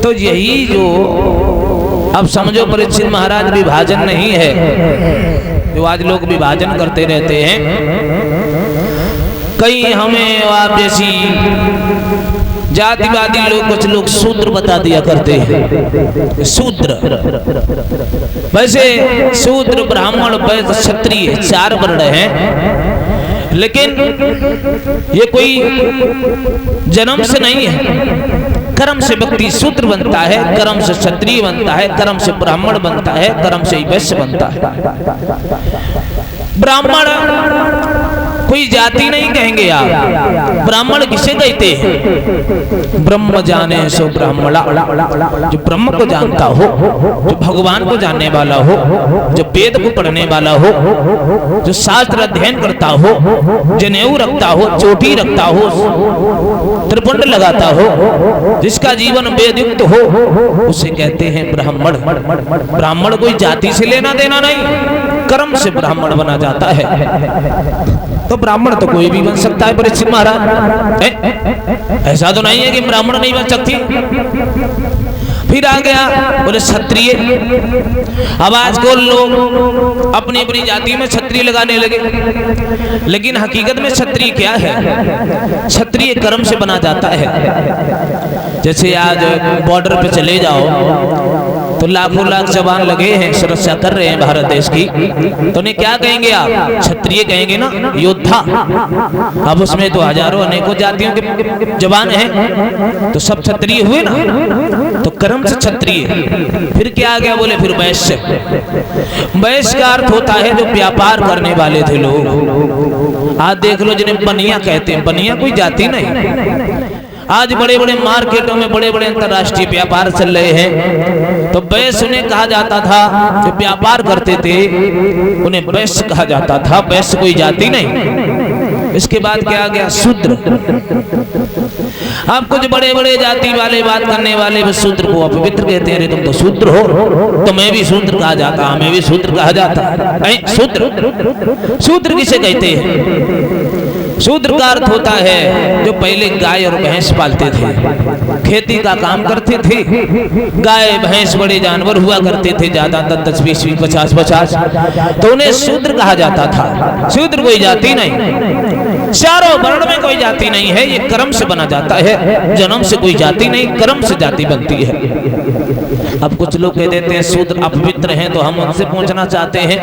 तो यही जो अब समझो परीक्षित महाराज विभाजन नहीं है जो आज लोग विभाजन करते रहते हैं। कहीं हमें आप जैसी जातिवादी लोग कुछ लोग शूद्र बता दिया करते हैं। शूद्र वैसे शूद्र ब्राह्मण वैश्य क्षत्रिय 4 वर्ण हैं, लेकिन ये कोई जन्म से नहीं है। कर्म से व्यक्ति शूद्र बनता है, कर्म से क्षत्रिय बनता है, कर्म से ब्राह्मण बनता है, कर्म से वैश्य बनता है। ब्राह्मण कोई जाति नहीं कहेंगे आप। ब्राह्मण किसे कहते हैं? ब्रह्म जाने सो ब्राह्मणा, जो ब्रह्म को जानता हो, जो भगवान को जानने वाला हो, जो वेद को पढ़ने वाला हो, जो शास्त्र अध्ययन करता हो, जनेऊ रखता हो, चोटी रखता हो, त्रिपुंड लगाता हो, जिसका जीवन वेदयुक्त हो, उसे कहते हैं ब्राह्मण। ब्राह्मण कोई जाति से लेना देना नहीं, कर्म से ब्राह्मण बना जाता है। तो ब्राह्मण तो कोई भी बन सकता है परीक्षित महाराज, ऐसा तो नहीं है कि ब्राह्मण नहीं बन सकती। फिर आ गया बोले क्षत्रिय। अब आजकल लोग अपनी अपनी जाति में क्षत्रिय लगाने लगे, लेकिन हकीकत में क्षत्रिय क्या है? क्षत्रिय कर्म से बना जाता है। जैसे आज बॉर्डर पे चले जाओ तो लाखों लाख जवान लगे हैं, सुरक्षा कर रहे हैं भारत देश की, तो उन्हें क्या कहेंगे आप? क्षत्रिय कहेंगे ना, योद्धा। अब उसमें तो हजारों अनेकों जातियों के जवान हैं, तो सब क्षत्रिय हुए ना, तो कर्म से क्षत्रिय। फिर क्या आ गया? बोले फिर वैश्य। वैश्य का अर्थ होता है जो व्यापार करने वाले थे लोग। आज देख लो जिन्हें बनिया कहते हैं, बनिया कोई जाति नहीं। आज बड़े बड़े मार्केटों में बड़े बड़े अंतर्राष्ट्रीय व्यापार चल रहे हैं, तो वैश्य उन्हें कहा जाता था। जो व्यापार करते थे उन्हें वैश्य कहा जाता था, वैश्य कोई जाति नहीं। इसके बाद क्या आ गया? शूद्र। आप कुछ बड़े बड़े जाति वाले बात करने वाले वो शूद्र को अपवित्र कहते हैं। तुम तो शूद्र हो, तुम्हें भी शूद्र कहा जाता, हमें भी शूद्र कहा जाता। नहीं, शूद्र शूद्र किसे कहते हैं? शूद्र का अर्थ होता है जो पहले गाय और भैंस पालते थे, खेती का काम करते थे। गाय भैंस बड़े जानवर हुआ करते थे, ज्यादा 10, 20, 50, 50, तो उन्हें शूद्र कहा जाता था। शूद्र कोई जाति नहीं, चारों वर्ण में कोई जाति नहीं है, ये कर्म से बना जाता है। जन्म से कोई जाति नहीं, कर्म से जाति बनती है। अब कुछ लोग कह देते हैं शूद्र अपवित्र हैं, तो हम उनसे पूछना चाहते हैं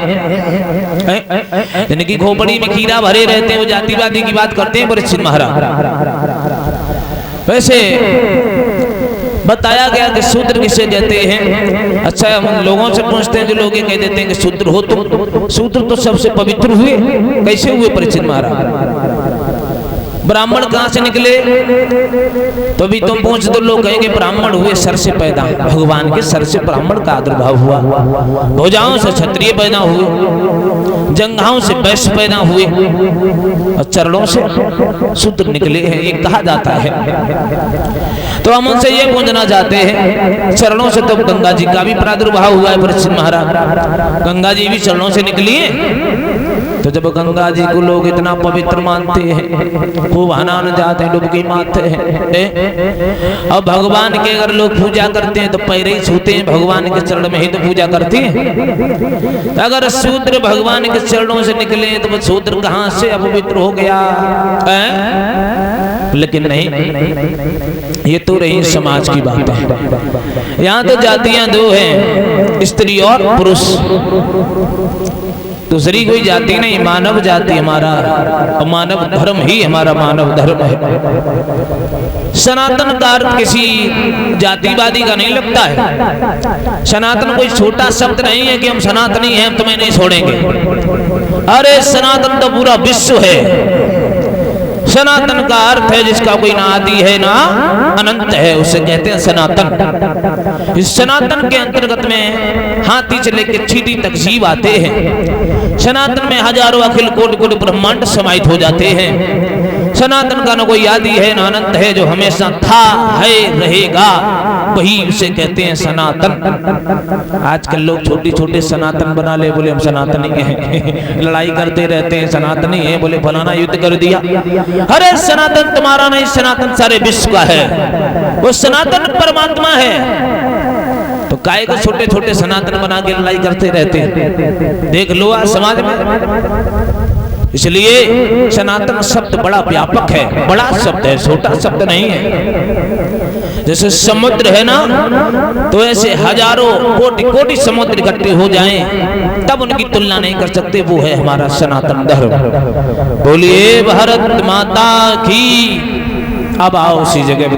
जिनकी खोपड़ी में कीड़ा भरे रहते हैं, वो जातिवादी की बात करते हैं परीक्षित महाराज। वैसे बताया गया कि शूद्र किसे कहते हैं। अच्छा, हम लोगों से पूछते हैं, जो लोग ये कह देते हैं कि शूद्र हो तुम। शूद्र तो सबसे पवित्र हुए, कैसे हुए परीक्षित महाराज? ब्राह्मण कहाँ से निकले? तो अभी तुम पूछ तो लोग कहेंगे ब्राह्मण हुए सर से पैदा, भगवान के सर से ब्राह्मण का आविर्भाव हुआ। भुजाओं से क्षत्रिय पैदा हुए, जंघाओं से वैश्य पैदा हुए, और चरणों से शूद्र निकले हैं, ये कहा जाता है। तो हम उनसे ये पूछना चाहते हैं, चरणों से तो गंगा जी का भी प्रादुर्भाव हुआ है परीक्षित महाराज। गंगा जी भी चरणों से निकली है। तो जब गंगा जी को लोग इतना पवित्र मानते हैं, खूब हनान जाते हैं, डुबकी मारते हैं, और भगवान के अगर लोग पूजा करते हैं तो पैर ही छूते हैं, भगवान के चरण में ही तो पूजा करते हैं। अगर शूद्र भगवान के चरणों से निकले तो वो शूद्र कहाँ से अपवित्र हो गया? लेकिन नहीं, ये तो रही समाज की बात है। यहाँ तो जातियां 2 हैं, स्त्री और पुरुष, दूसरी कोई जाति नहीं। मानव जाति हमारा, और मानव धर्म ही हमारा मानव धर्म है। सनातन का अर्थ किसी जातिवादी का नहीं लगता है। सनातन कोई छोटा शब्द नहीं है कि हम सनातनी हैं, हम तुम्हें नहीं छोड़ेंगे। अरे सनातन तो पूरा विश्व है। सनातन का अर्थ है जिसका कोई ना आदि है ना अनंत है, उसे कहते हैं सनातन। इस सनातन के अंतर्गत में हाथी से लेकर चींटी तक जीव आते हैं। सनातन में हजारों अखिल कोटि कोटि ब्रह्मांड समाहित हो जाते हैं। सनातन का न कोई आदि है न अनंत है, जो हमेशा था है रहेगा, वही उसे कहते हैं सनातन। आजकल लोग छोटे छोटे सनातन बना ले, बोले हम सनातनी हैं, लड़ाई करते रहते हैं, सनातनी है, बोले फलाना युद्ध कर दिया। अरे सनातन तुम्हारा नहीं, सनातन सारे विश्व का है, वो सनातन परमात्मा है। तो काय को छोटे छोटे सनातन बना के लड़ाई करते रहते हैं, देख लो आज समाज में। इसलिए सनातन शब्द बड़ा व्यापक है, बड़ा शब्द है, छोटा शब्द नहीं है। जैसे समुद्र है ना, तो ऐसे हजारों कोटि कोटि समुद्र इकट्ठे हो जाएं तब उनकी तुलना नहीं कर सकते, वो है हमारा सनातन धर्म। बोलिए भारत माता की। अब आओ उसी जगह पे